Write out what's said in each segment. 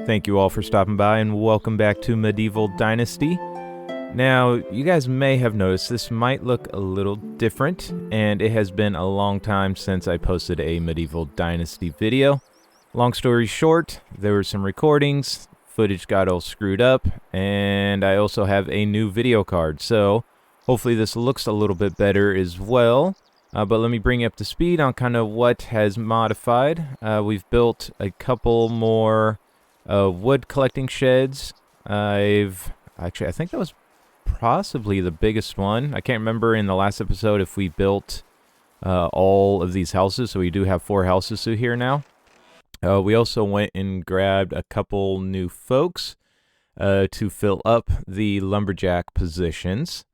Thank you all for stopping by and welcome back to Medieval Dynasty. Now, you guys may have noticed this might look a little different, and it has been a long time since I posted a Medieval Dynasty video. Long story short, there were some recordings, footage got all screwed up, and I also have a new video card, so hopefully this looks a little bit better as well. But let me bring you up to speed on kind of what has modified. We've built a couple more wood collecting sheds. I think that was possibly the biggest one. I can't remember in the last episode if we built all of these houses, so we do have 4 houses through here now. We also went and grabbed a couple new folks to fill up the lumberjack positions.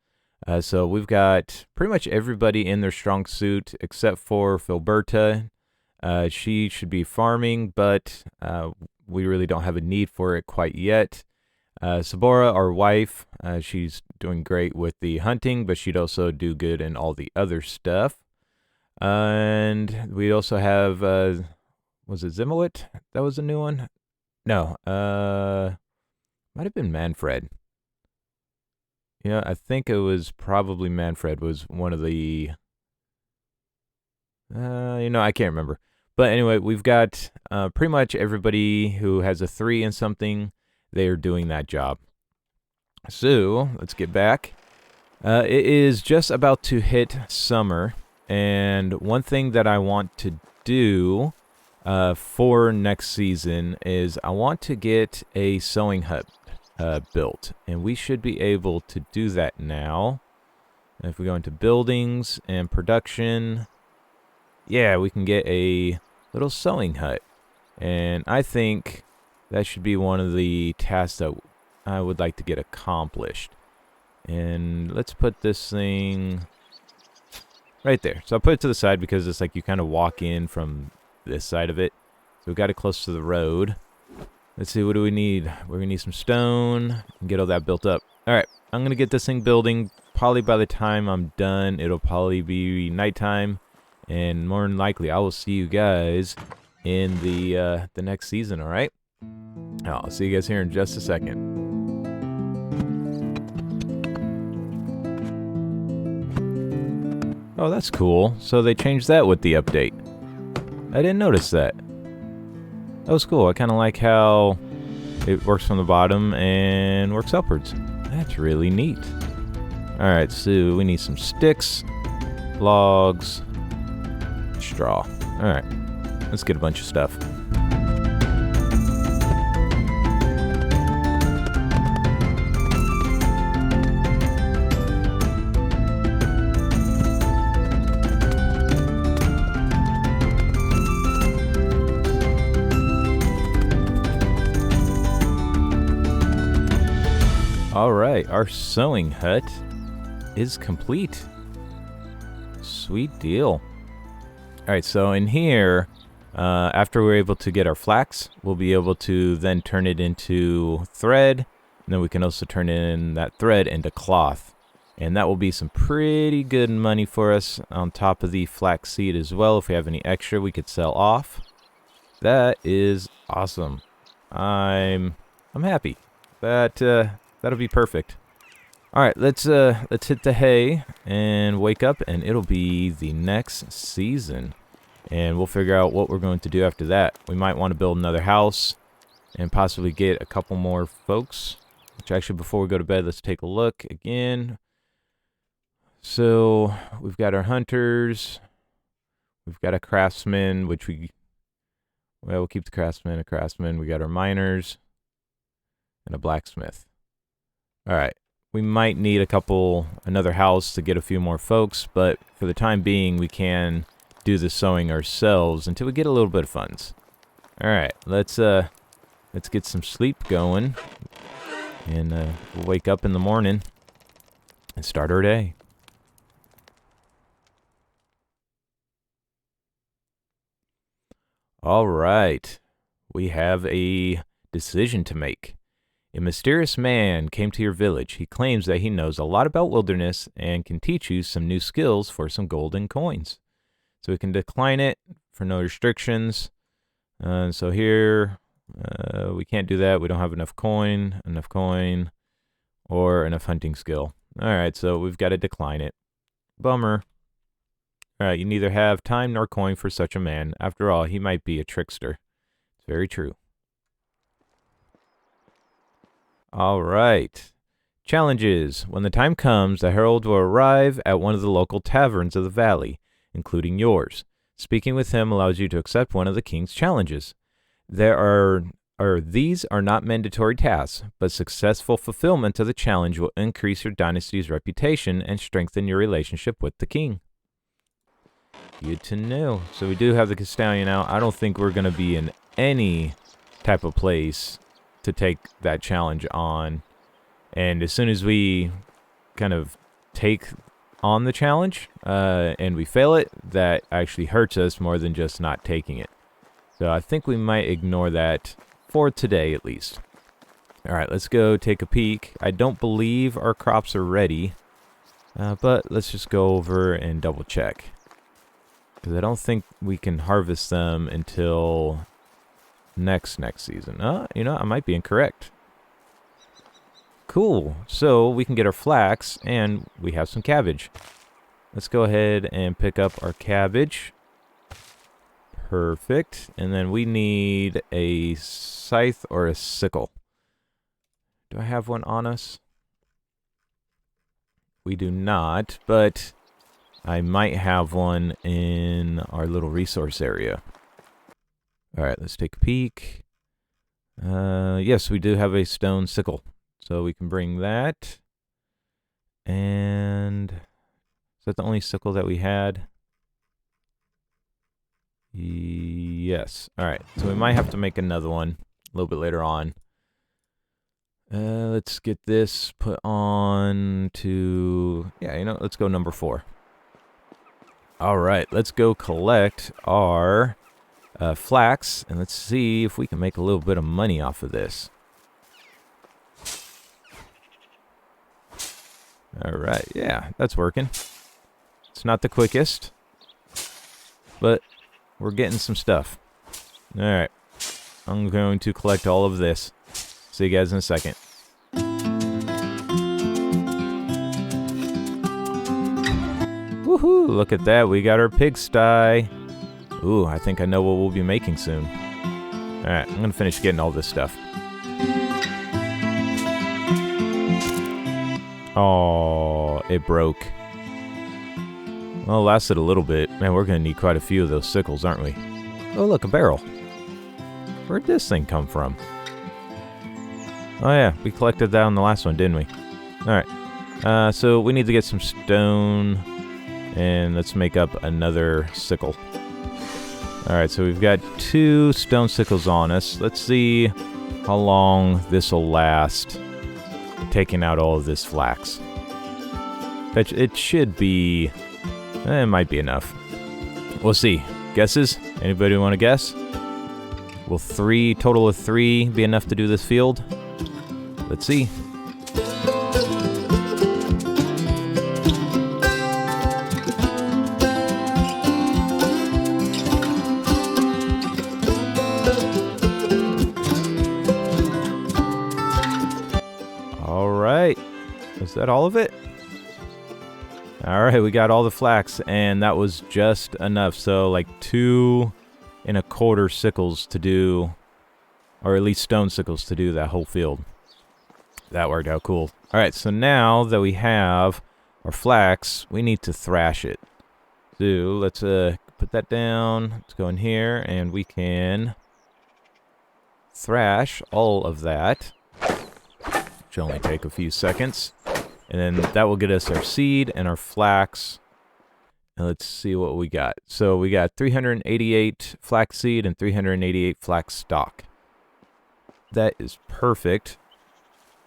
So we've got pretty much everybody in their strong suit except for Filberta. She should be farming, but we really don't have a need for it quite yet. Sabora, our wife, she's doing great with the hunting, but she'd also do good in all the other stuff. And we also have, was it Zimowit? That was a new one? No, might have been Manfred. Yeah, I think it was probably Manfred was one of the, I can't remember. But anyway, we've got pretty much everybody who has a 3 in something. They are doing that job. So let's get back. It is just about to hit summer, and one thing that I want to do for next season is I want to get a sewing hut built, and we should be able to do that now. If we go into buildings and production, yeah, we can get a little sewing hut, and I think that should be one of the tasks that I would like to get accomplished. And let's put this thing right there. So I'll put it to the side because it's like you kind of walk in from this side of it. So we got it close to the road. Let's see, what do we need? We're going to need some stone and get all that built up. All right, I'm going to get this thing building. Probably by the time I'm done, it'll probably be nighttime. And more than likely, I will see you guys in the next season, all right? I'll see you guys here in just a second. Oh, that's cool. So they changed that with the update. I didn't notice that. That was cool. I kind of like how it works from the bottom and works upwards. That's really neat. Alright, so we need some sticks, logs, straw. Alright, let's get a bunch of stuff. Alright, our sewing hut is complete. Sweet deal. Alright, so in here, after we're able to get our flax, we'll be able to then turn it into thread. And then we can also turn in that thread into cloth. And that will be some pretty good money for us on top of the flax seed as well. If we have any extra, we could sell off. That is awesome. I'm happy. That'll be perfect. All right, let's hit the hay and wake up, and it'll be the next season, and we'll figure out what we're going to do after that. We might want to build another house and possibly get a couple more folks. Which actually, before we go to bed, let's take a look again. So we've got our hunters, we've got a craftsman, which we'll keep the craftsman a craftsman. We got our miners and a blacksmith. All right, we might need another house to get a few more folks, but for the time being, we can do the sewing ourselves until we get a little bit of funds. All right, let's get some sleep going, and we'll wake up in the morning and start our day. All right, we have a decision to make. A mysterious man came to your village. He claims that he knows a lot about wilderness and can teach you some new skills for some golden coins. So we can decline it for no restrictions. So here We can't do that. We don't have enough coin, or enough hunting skill. Alright, so we've got to decline it. Bummer. Alright, you neither have time nor coin for such a man. After all, he might be a trickster. It's very true. Alright. Challenges. When the time comes, the herald will arrive at one of the local taverns of the valley, including yours. Speaking with him allows you to accept one of the king's challenges. These are not mandatory tasks, but successful fulfillment of the challenge will increase your dynasty's reputation and strengthen your relationship with the king. Good to know. So we do have the Castellan out. I don't think we're going to be in any type of place to take that challenge on. And as soon as we kind of take on the challenge and we fail it, that actually hurts us more than just not taking it. So I think we might ignore that for today at least. Alright, let's go take a peek. I don't believe our crops are ready, but let's just go over and double check. Because I don't think we can harvest them until next season. You know, I might be incorrect. Cool. So we can get our flax and we have some cabbage. Let's go ahead and pick up our cabbage. Perfect. And then we need a scythe or a sickle. Do I have one on us? We do not, but I might have one in our little resource area. Alright, let's take a peek. Yes, we do have a stone sickle. So we can bring that. And is that the only sickle that we had? Yes. Alright, so we might have to make another one a little bit later on. Let's get this put on to... Yeah, you know, let's go number 4. Alright, let's go collect our flax. And let's see if we can make a little bit of money off of this. Alright, yeah, that's working. It's not the quickest, but we're getting some stuff. Alright, I'm going to collect all of this. See you guys in a second. Woohoo, look at that, we got our pigsty. Ooh, I think I know what we'll be making soon. Alright, I'm gonna finish getting all this stuff. Oh, it broke. Well, it lasted a little bit. Man, we're going to need quite a few of those sickles, aren't we? Oh, look, a barrel. Where'd this thing come from? Oh, yeah, we collected that on the last one, didn't we? Alright, so we need to get some stone, and let's make up another sickle. Alright, so we've got 2 stone sickles on us. Let's see how long this will last. Taking out all of this flax. It should be... it might be enough. We'll see. Guesses? Anybody want to guess? Will total of 3 be enough to do this field? Let's see. Alright. Is that all of it? Alright, we got all the flax, and that was just enough. So, like 2 1/4 sickles to do, or at least stone sickles to do that whole field. That worked out cool. Alright, so now that we have our flax, we need to thrash it. So, let's put that down. Let's go in here, and we can thrash all of that. Which will only take a few seconds. And then that will get us our seed and our flax. And let's see what we got. So we got 388 flax seed and 388 flax stalk. That is perfect.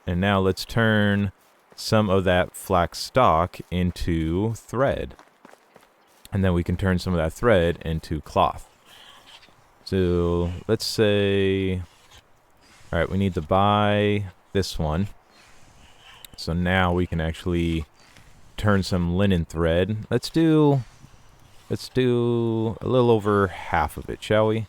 And now let's turn some of that flax stalk into thread. And then we can turn some of that thread into cloth. So let's say... Alright, we need to buy this one. So now we can actually turn some linen thread. Let's do a little over half of it, shall we?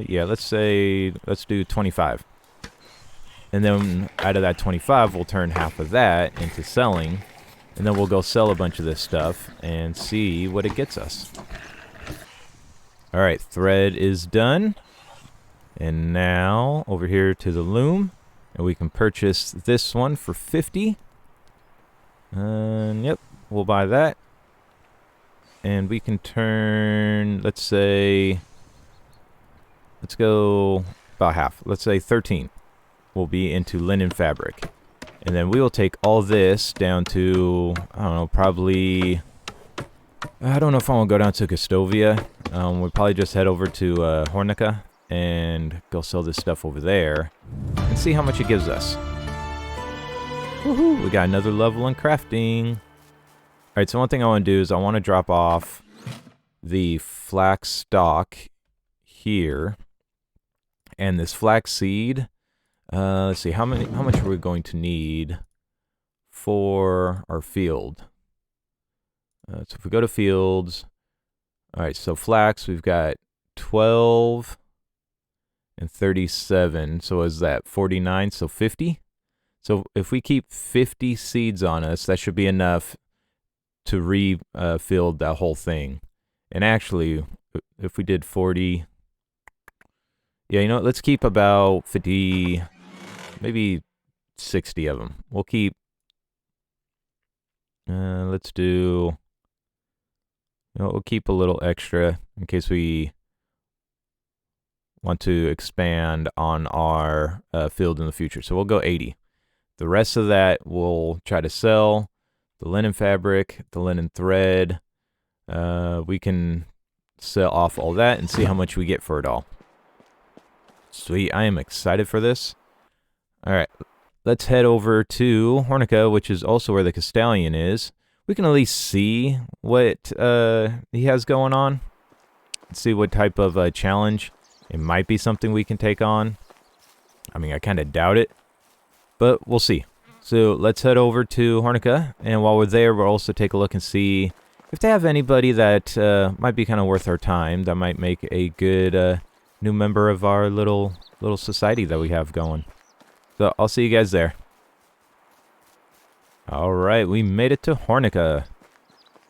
Yeah, let's do 25. And then out of that 25, we'll turn half of that into selling. And then we'll go sell a bunch of this stuff and see what it gets us. Alright, thread is done. And now, over here to the loom. And we can purchase this one for 50. Yep, we'll buy that. And we can turn, let's go about half. Let's say 13 will be into linen fabric. And then we will take all this down to, I don't know, probably, I don't know if I want to go down to Castovia. We'll probably just head over to Hornica and go sell this stuff over there and see how much it gives us. Woohoo! We got another level in crafting. Alright, so one thing I want to do is I want to drop off the flax stalk here. And this flax seed, let's see, how much are we going to need for our field? So if we go to fields, alright, so flax, we've got 12 and 37. So is that 49? So 50? So if we keep 50 seeds on us, that should be enough to refill that whole thing. And actually, if we did 40, yeah, you know what, let's keep about 50, maybe 60 of them. We'll keep, let's do, we'll keep a little extra in case we want to expand on our field in the future. So we'll go 80. The rest of that we'll try to sell. The linen fabric, the linen thread. We can sell off all that and see how much we get for it all. Sweet, I am excited for this. Alright, let's head over to Hornica, which is also where the Castellan is. We can at least see what he has going on. Let's see what type of challenge. It might be something we can take on. I mean, I kind of doubt it, but we'll see. So let's head over to Hornica, and while we're there, we'll also take a look and see if they have anybody that might be kind of worth our time, that might make a good new member of our little society that we have going. So I'll see you guys there. Alright, we made it to Hornica.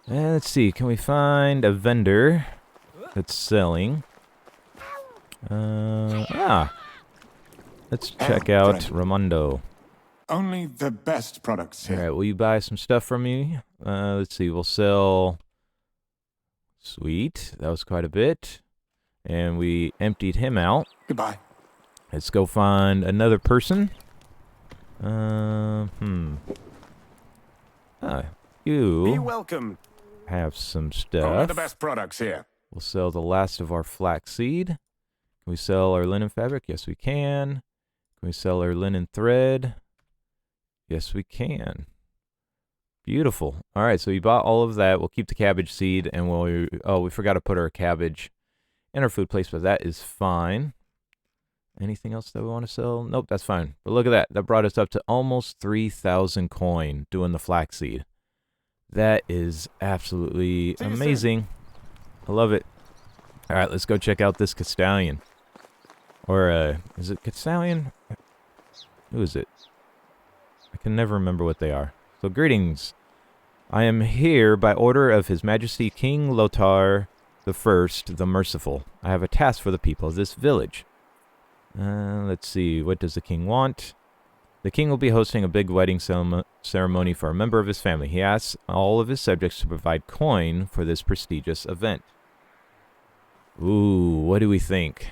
And let's see, can we find a vendor that's selling? Let's check out Ramondo. Only the best products here. Alright, will you buy some stuff from me? Let's see, we'll sell... Sweet, that was quite a bit. And we emptied him out. Goodbye. Let's go find another person. You Be welcome. have some Only stuff. the best products here. We'll sell the last of our flaxseed. Can we sell our linen fabric? Yes, we can. Can we sell our linen thread? Yes, we can. Beautiful. All right, so we bought all of that. We'll keep the cabbage seed, and we forgot to put our cabbage in our food place, but that is fine. Anything else that we want to sell? Nope, that's fine. But look at that. That brought us up to almost 3,000 coin doing the flaxseed. That is absolutely amazing. I love it. All right, let's go check out this Castellan. Or, is it Castellan? Who is it? I can never remember what they are. So, greetings. I am here by order of His Majesty King Lothar the First, the Merciful. I have a task for the people of this village. Let's see, what does the king want? The king will be hosting a big wedding ceremony for a member of his family. He asks all of his subjects to provide coin for this prestigious event. Ooh, what do we think?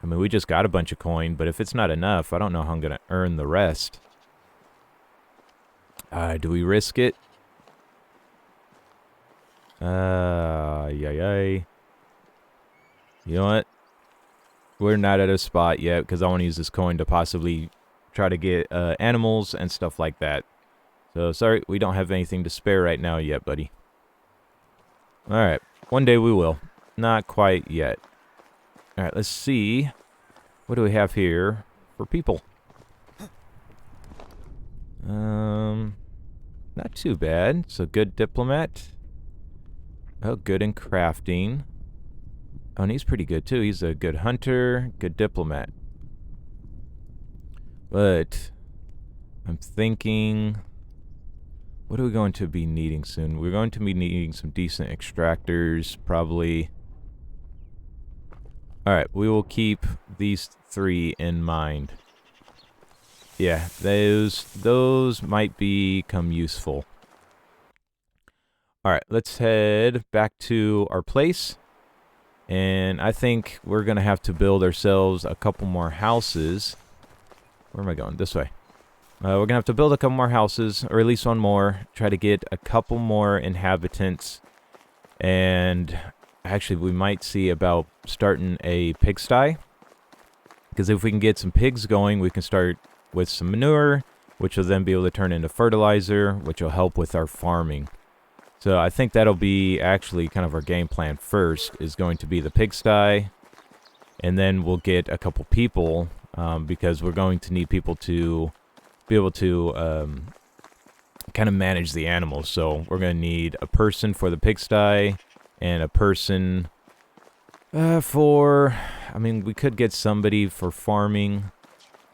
I mean, we just got a bunch of coin, but if it's not enough, I don't know how I'm going to earn the rest. Do we risk it? Yay. You know what? We're not at a spot yet because I want to use this coin to possibly try to get animals and stuff like that. So, sorry, we don't have anything to spare right now yet, buddy. Alright, one day we will. Not quite yet. Alright, let's see. What do we have here for people? Not too bad. So, good diplomat. Oh, good in crafting. Oh, and he's pretty good, too. He's a good hunter, good diplomat. But I'm thinking, what are we going to be needing soon? We're going to be needing some decent extractors, probably. Alright, we will keep these 3 in mind. Yeah, those might become useful. Alright, let's head back to our place. And I think we're going to have to build ourselves a couple more houses. Where am I going? This way. We're going to have to build a couple more houses, or at least one more. Try to get a couple more inhabitants. And actually, we might see about starting a pigsty. Because if we can get some pigs going, we can start with some manure, which will then be able to turn into fertilizer, which will help with our farming. So I think that'll be actually kind of our game plan first, is going to be the pigsty. And then we'll get a couple people, because we're going to need people to be able to kind of manage the animals. So we're going to need a person for the pigsty and a person for, I mean, we could get somebody for farming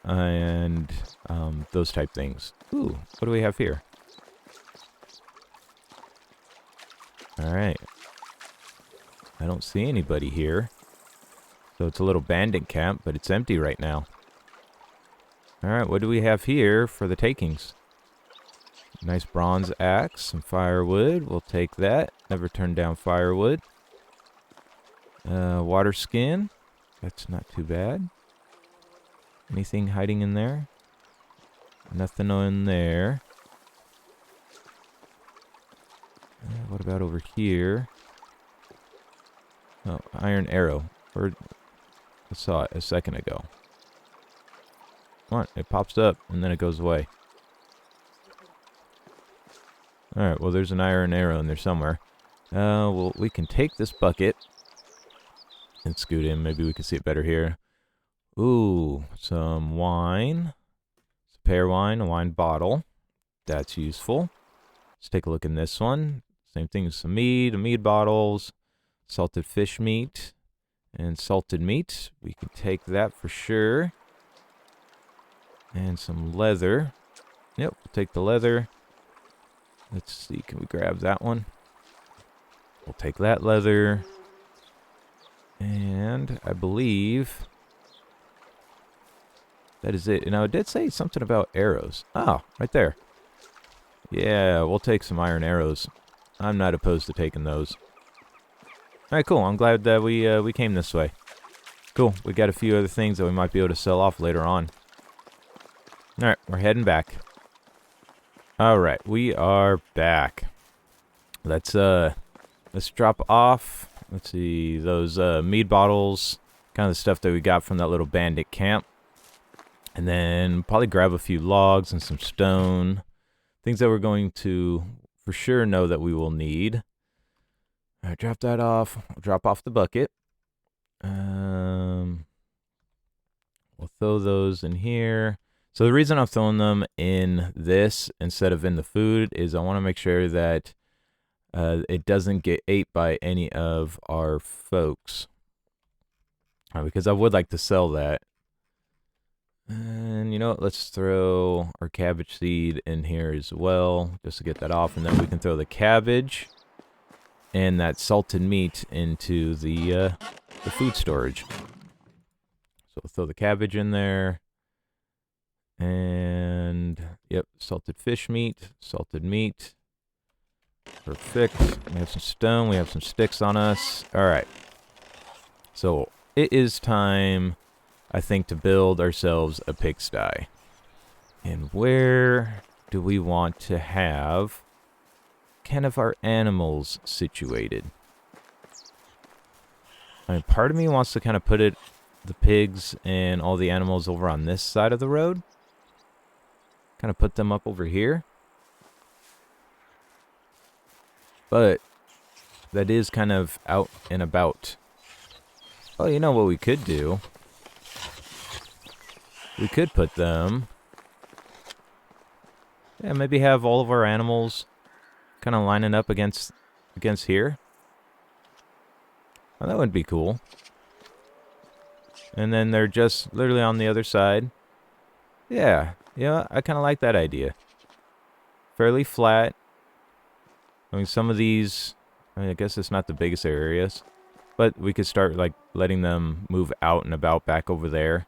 and those type things. Ooh, what do we have here? Alright. I don't see anybody here. So it's a little bandit camp, but it's empty right now. Alright, what do we have here for the takings? Nice bronze axe, some firewood. We'll take that. Never turn down firewood. Water skin. That's not too bad. Anything hiding in there? Nothing in there. What about over here? Oh, iron arrow. I saw it a second ago. Come on, it pops up and then it goes away. Alright, well there's an iron arrow in there somewhere. Well, we can take this bucket and scoot in. Maybe we can see it better here. Ooh, some wine. Some pear wine, a wine bottle. That's useful. Let's take a look in this one. Same thing as some mead bottles, salted fish meat, and salted meat. We can take that for sure. And some leather. Yep, we'll take the leather. Let's see, can we grab that one? We'll take that leather. And I believe that is it. Now, it did say something about arrows. Oh, right there. Yeah, we'll take some iron arrows. I'm not opposed to taking those. Alright, cool. I'm glad that we came this way. Cool. We got a few other things that we might be able to sell off later on. Alright, we're heading back. Alright, we are back. Let's drop off. Let's see, those mead bottles. Kind of the stuff that we got from that little bandit camp. And then probably grab a few logs and some stone. Things that we're going to for sure know that we will need. All right, drop that off. We'll drop off the bucket. We'll throw those in here. So the reason I'm throwing them in this instead of in the food is I want to make sure that it doesn't get ate by any of our folks. Because I would like to sell that. And you know what, let's throw our cabbage seed in here as well, just to get that off, and then we can throw the cabbage and that salted meat into the food storage. So we'll throw the cabbage in there, and yep, salted fish meat, salted meat. Perfect. We have some stone, we have some sticks on us. Alright. So it is time, I think, to build ourselves a pigsty. And where do we want to have kind of our animals situated? I mean, part of me wants to kind of put the pigs and all the animals over on this side of the road. Kind of put them up over here. But that is kind of out and about. Well, you know what we could do? We could put them... Yeah, maybe have all of our animals kind of lining up against here. Oh, that would be cool. And then they're just literally on the other side. Yeah, I kind of like that idea. Fairly flat. I mean, some of these, I guess it's not the biggest areas, but we could start, like, letting them move out and about back over there.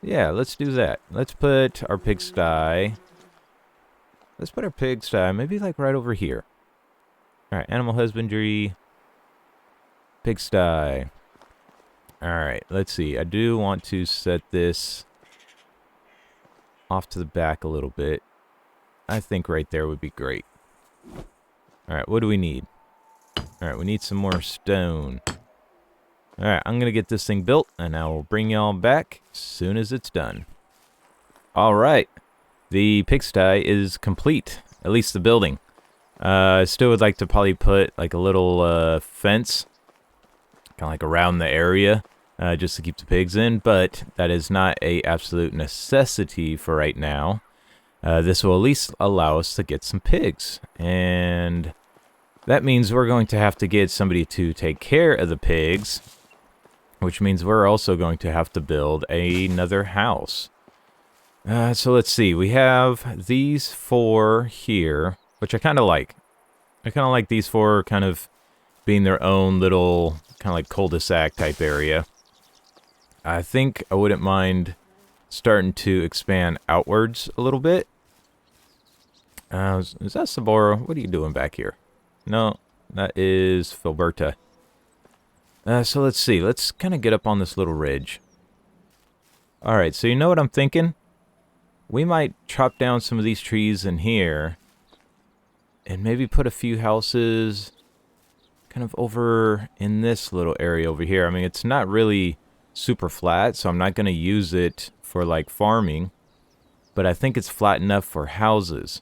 Yeah, let's do that. Let's put our pigsty. Let's put our pigsty maybe, like, right over here. Alright, animal husbandry. Pigsty. Alright, let's see. I do want to set this off to the back a little bit. I think right there would be great. Alright, what do we need? Alright, we need some more stone. Alright, I'm gonna get this thing built, and I will bring y'all back as soon as it's done. Alright, the pigsty is complete. At least the building. I still would like to probably put like a little fence, kind of like around the area, just to keep the pigs in, but that is not a absolute necessity for right now. This will at least allow us to get some pigs, and that means we're going to have to get somebody to take care of the pigs, which means we're also going to have to build another house. So let's see, we have these 4 here, which I kind of like. I kind of like these 4 kind of being their own little kind of like cul-de-sac type area. I think I wouldn't mind starting to expand outwards a little bit. Is that Sabora? What are you doing back here? No, that is Filberta. So let's see. Let's kind of get up on this little ridge. Alright, so you know what I'm thinking? We might chop down some of these trees in here and maybe put a few houses kind of over in this little area over here. I mean, it's not really super flat, so I'm not going to use it for like farming, but I think it's flat enough for houses.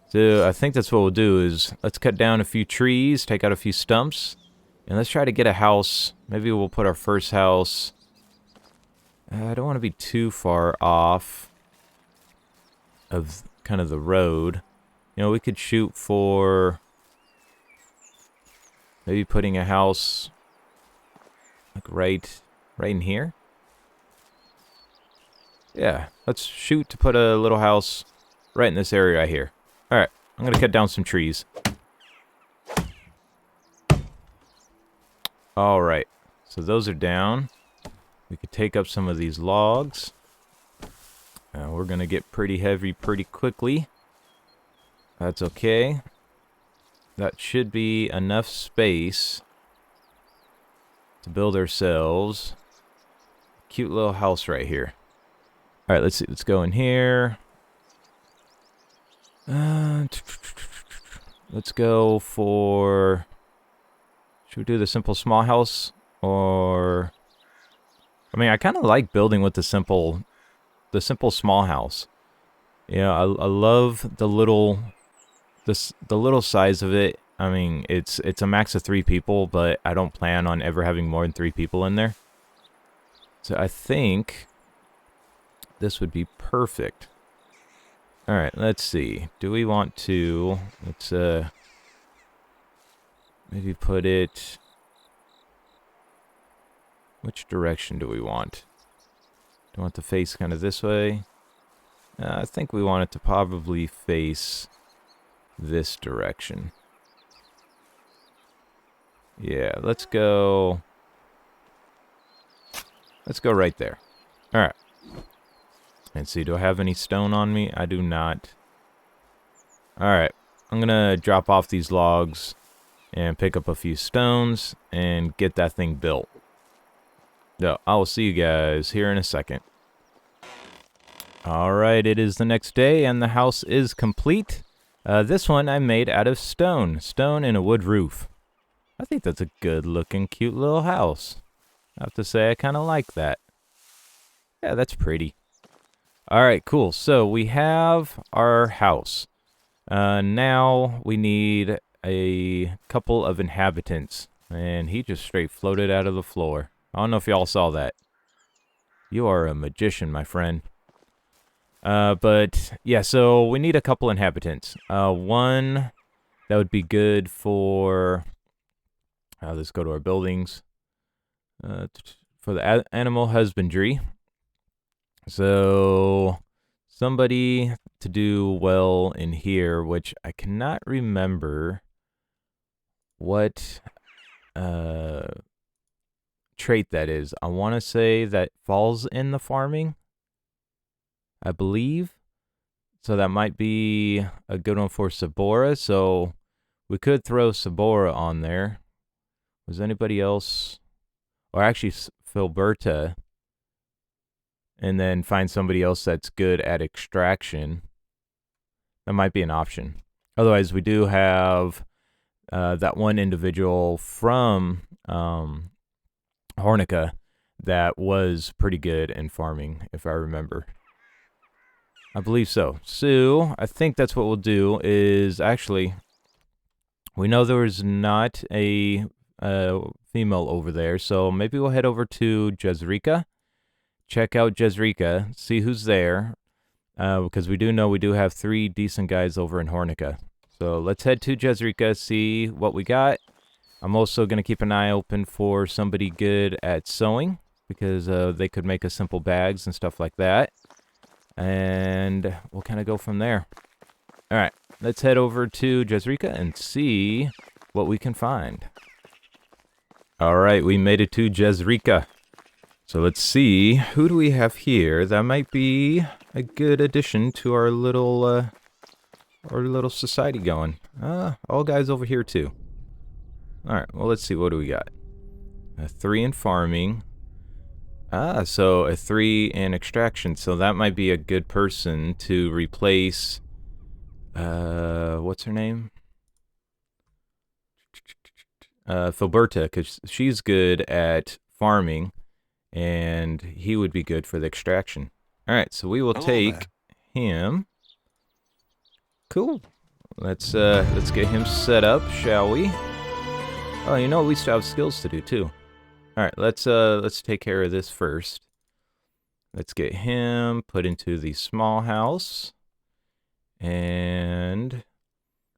So I think that's what we'll do is let's cut down a few trees, take out a few stumps, and let's try to get a house. Maybe we'll put our first house. I don't want to be too far off of kind of the road. You know, we could shoot for maybe putting a house like right in here. Yeah, let's shoot to put a little house right in this area right here. Alright, I'm going to cut down some trees. Alright, so those are down. We could take up some of these logs. We're going to get pretty heavy pretty quickly. That's okay. That should be enough space to build ourselves a cute little house right here. Alright, let's see. Let's go in here. Let's go for... Should we do the simple small house? Or... I mean, I kind of like building with the simple small house. You know, I love the little size of it. I mean, it's a max of 3 people, but I don't plan on ever having more than 3 people in there. So I think this would be perfect. All right, let's see. Do we want to? Let's maybe put it. Which direction do we want? Do we want to face kind of this way? I think we want it to probably face this direction. Yeah, let's go. Let's go right there. All right. Let's see, do I have any stone on me? I do not. All right, I'm gonna drop off these logs and pick up a few stones and get that thing built. So I will see you guys here in a second. All right, it is the next day and the house is complete. This one I made out of stone and a wood roof. I think that's a good looking, cute little house. I have to say I kind of like that. Yeah, that's pretty. All right, cool. So we have our house. Now we need a couple of inhabitants. And he just straight floated out of the floor. I don't know if y'all saw that. You are a magician, my friend. But yeah, so we need a couple inhabitants. One that would be good for Let's go to our buildings. For the animal husbandry. So somebody to do well in here, which I cannot remember what trait that is. I want to say that falls in the farming, I believe. So that might be a good one for Sabora. So we could throw Sabora on there. Was anybody else? Or actually Filberta. And then find somebody else that's good at extraction. That might be an option. Otherwise, we do have that one individual from Hornica that was pretty good in farming, if I remember. I believe so. So I think that's what we'll do is actually, we know there was not a female over there, so maybe we'll head over to Jezreka. Check out Jezreka, see who's there, because we do know we do have 3 decent guys over in Hornica. So let's head to Jezreka, see what we got. I'm also going to keep an eye open for somebody good at sewing, because they could make us simple bags and stuff like that. And we'll kind of go from there. All right, let's head over to Jezreka and see what we can find. All right, we made it to Jezreka. So let's see, who do we have here? That might be a good addition to our little society going. All guys over here too. All right, well, let's see, what do we got? A 3 in farming. So a 3 in extraction. So that might be a good person to replace, what's her name? Filberta, because she's good at farming, and he would be good for the extraction. All right, so we will take him. Cool. Let's get him set up, shall we? Oh, you know, we still have skills to do too. All right, let's take care of this first. Let's get him put into the small house, and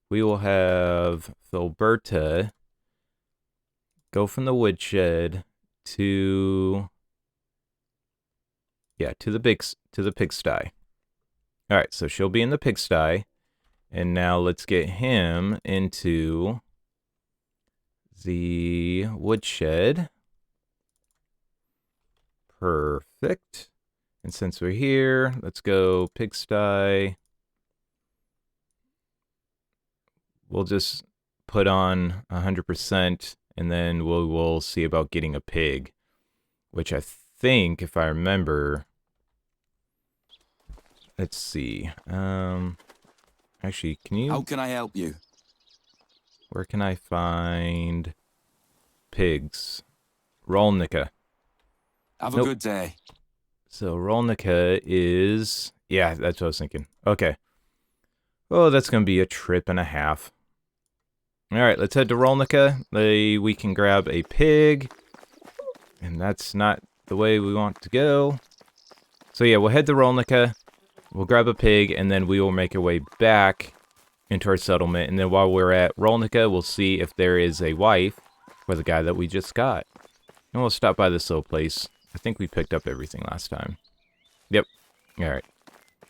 we will have Filberta go from the woodshed to the pigsty. All right, so she'll be in the pigsty, and now let's get him into the woodshed. Perfect. And since we're here, let's go pigsty. We'll just put on 100%, and then we'll see about getting a pig, which I think, if I remember, let's see. Actually, How can I help you? Where can I find pigs? Rolnica. Have a good day. So Rolnica is... Yeah, that's what I was thinking. Okay. Oh, that's going to be a trip and a half. All right, let's head to Rolnica. We can grab a pig. And that's not the way we want to go. So yeah, we'll head to Rolnica. We'll grab a pig, and then we will make our way back into our settlement. And then while we're at Rolnica, we'll see if there is a wife for the guy that we just got. And we'll stop by the soul place. I think we picked up everything last time. Yep. All right.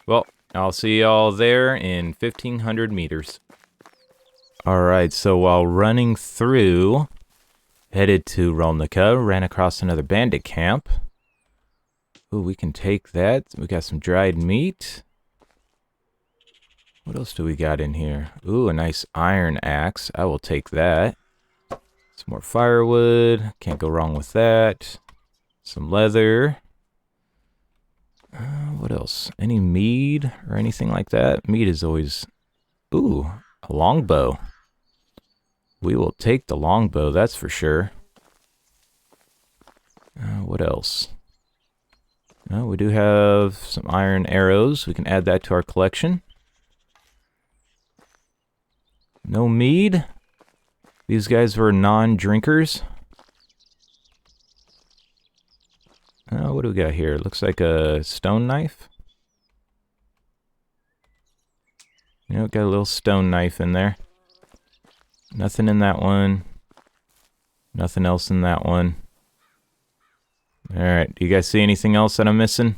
Well, I'll see y'all there in 1,500 meters. All right, so while running through, headed to Rolnica, ran across another bandit camp. Ooh, we can take that. We got some dried meat. What else do we got in here? Ooh, a nice iron axe. I will take that. Some more firewood. Can't go wrong with that. Some leather. What else? Any mead or anything like that? Mead is always... Ooh, a longbow. We will take the longbow, that's for sure. What else? We do have some iron arrows. We can add that to our collection. No mead. These guys were non-drinkers. What do we got here? Looks like a stone knife. You know, got a little stone knife in there. Nothing in that one. Nothing else in that one. Alright, do you guys see anything else that I'm missing?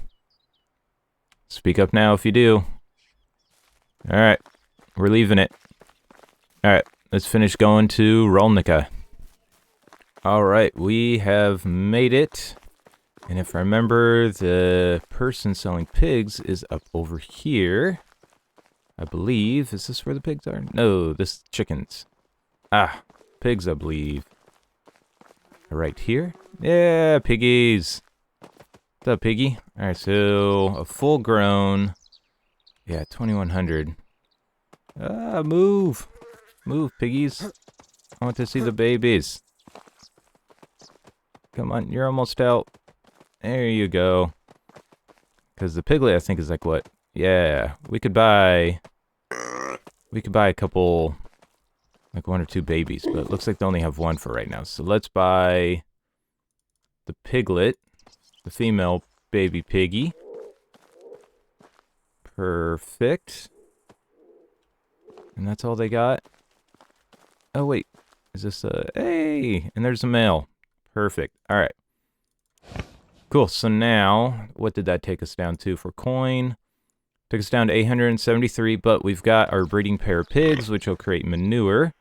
Speak up now if you do. Alright, we're leaving it. Alright, let's finish going to Rolnica. Alright, we have made it. And if I remember, the person selling pigs is up over here. I believe. Is this where the pigs are? No, this is chickens. Ah, pigs, I believe. Right here? Yeah, piggies. What's up, piggy? Alright, so a full grown. Yeah, 2100. Move. Move, piggies. I want to see the babies. Come on, you're almost out. There you go. Because the piglet, I think, is like what? Yeah, we could buy a couple, like 1 or 2 babies, but it looks like they only have 1 for right now. So let's buy the piglet, the female baby piggy. Perfect. And that's all they got. Oh, wait. Is this a... Hey! And there's a male. Perfect. All right. Cool. So now, what did that take us down to for coin? Took us down to 873, but we've got our breeding pair of pigs, which will create manure.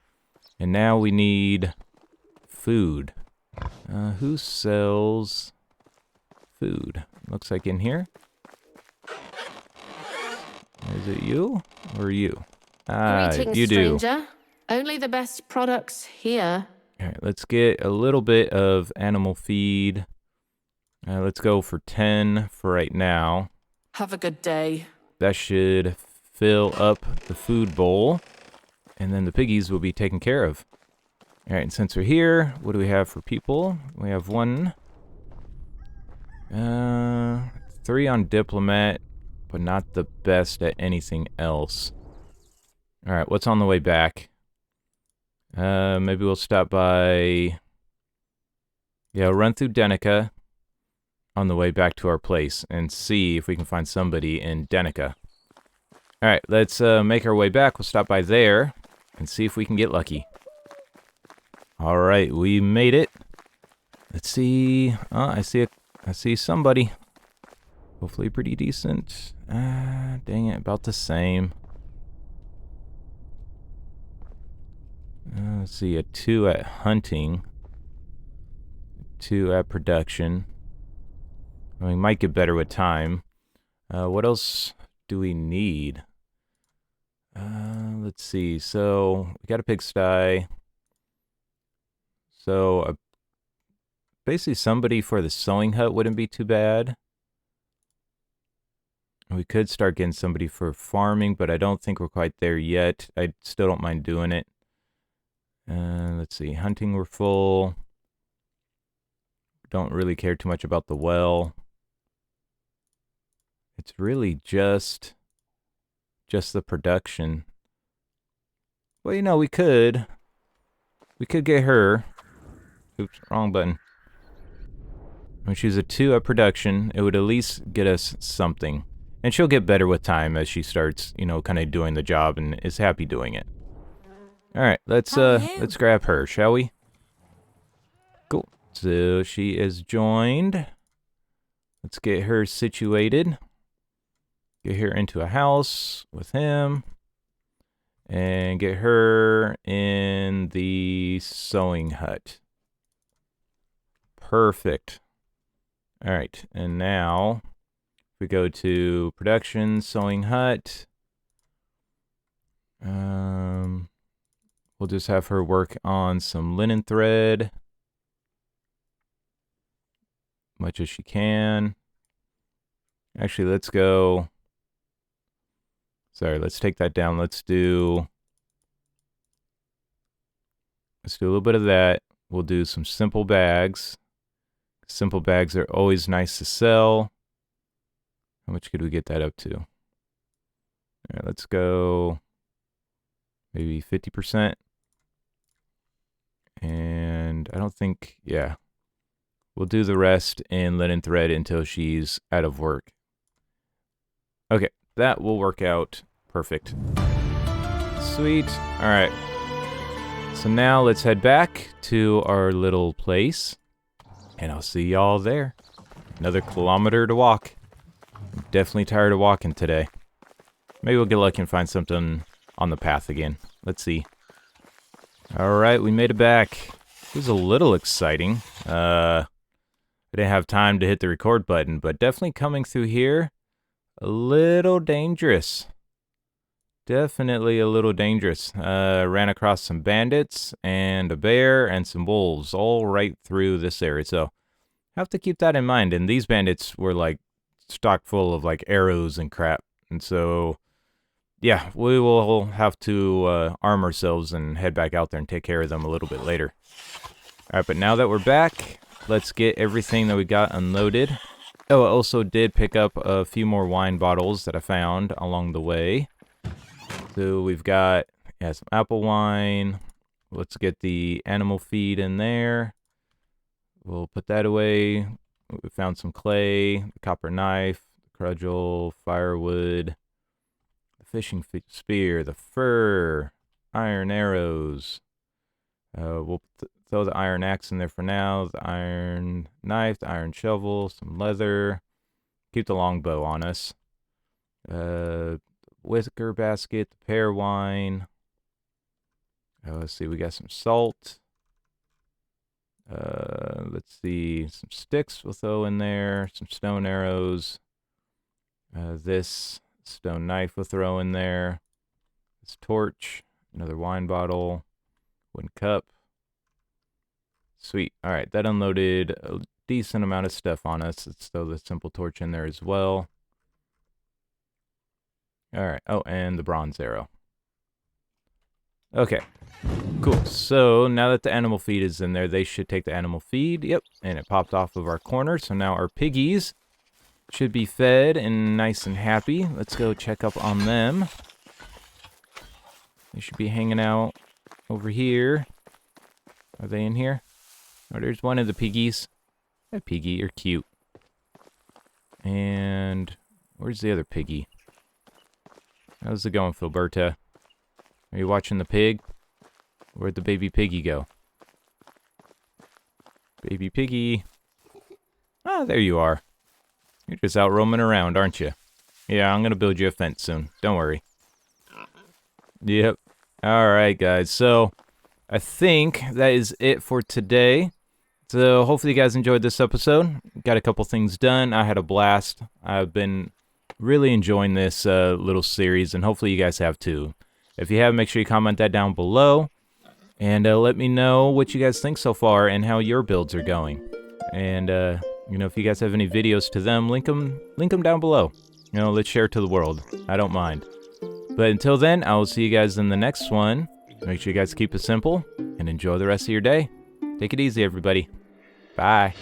And now we need food. Who sells food? Looks like in here. Is it you or you? Greetings, you do. stranger. Only the best products here. All right, let's get a little bit of animal feed. Let's go for 10 for right now. Have a good day. That should fill up the food bowl, and then the piggies will be taken care of. All right, and since we're here, what do we have for people? We have 1. 3 on diplomat, but not the best at anything else. All right, what's on the way back? Maybe we'll stop by... Yeah, run through Denica on the way back to our place and see if we can find somebody in Denica. All right, let's make our way back. We'll stop by there and see if we can get lucky. All right, we made it. Let's see. I see somebody. Hopefully pretty decent. Dang it, about the same. Let's see, a 2 at hunting. 2 at production. We might get better with time. What else do we need? Let's see. So, we got a pigsty. So, basically somebody for the sewing hut wouldn't be too bad. We could start getting somebody for farming, but I don't think we're quite there yet. I still don't mind doing it. Let's see. Hunting, we're full. Don't really care too much about the well. It's really just the production. Well, you know, we could get her. Oops, wrong button. When she's a 2 at production, it would at least get us something. And she'll get better with time as she starts, you know, kind of doing the job and is happy doing it. All right, let's grab her, shall we? Cool. So she is joined. Let's get her situated. Get her into a house with him. And get her in the sewing hut. Perfect. All right, and now we go to production, sewing hut. We'll just have her work on some linen thread. Much as she can. Actually, let's go. Sorry, let's take that down. Let's do a little bit of that. We'll do some simple bags. Simple bags are always nice to sell. How much could we get that up to? All right, let's go maybe 50%. And I don't think, yeah. We'll do the rest in linen thread until she's out of work. Okay, that will work out perfect. Sweet. All right. So now let's head back to our little place. And I'll see y'all there. Another kilometer to walk. I'm definitely tired of walking today. Maybe we'll get lucky and find something on the path again. Let's see. Alright, we made it back. It was a little exciting. I didn't have time to hit the record button, but definitely coming through here, a little dangerous. Definitely a little dangerous. Ran across some bandits and a bear and some wolves all right through this area. So have to keep that in mind. And these bandits were like stocked full of like arrows and crap. And so, yeah, we will have to arm ourselves and head back out there and take care of them a little bit later. All right, but now that we're back, let's get everything that we got unloaded. Oh, I also did pick up a few more wine bottles that I found along the way. So we've got some apple wine. Let's get the animal feed in there. We'll put that away. We found some clay, the copper knife, the cudgel, firewood, the fishing spear, the fur, iron arrows. We'll throw the iron axe in there for now. The iron knife, the iron shovel, some leather. Keep the longbow on us. Whisker basket, the pear wine. Let's see, we got some salt. Let's see, some sticks we'll throw in there, some stone arrows. This stone knife we'll throw in there. This torch, another wine bottle, wooden cup. Sweet. All right, that unloaded a decent amount of stuff on us. Let's throw the simple torch in there as well. All right. Oh, and the bronze arrow. Okay. Cool. So now that the animal feed is in there, they should take the animal feed. Yep. And it popped off of our corner. So now our piggies should be fed and nice and happy. Let's go check up on them. They should be hanging out over here. Are they in here? Oh, there's one of the piggies. That piggy, you're cute. And where's the other piggy? How's it going, Filberta? Are you watching the pig? Where'd the baby piggy go? Baby piggy. Ah, there you are. You're just out roaming around, aren't you? Yeah, I'm gonna build you a fence soon. Don't worry. Yep. Alright, guys. So, I think that is it for today. So, hopefully you guys enjoyed this episode. Got a couple things done. I had a blast. I've been really enjoying this little series, and hopefully you guys have too. If you have, make sure you comment that down below, and let me know what you guys think so far and how your builds are going. And you know, if you guys have any videos to them, link them down below. You know, let's share it to the world. I don't mind. But until then, I will see you guys in the next one. Make sure you guys keep it simple and enjoy the rest of your day. Take it easy, everybody. Bye.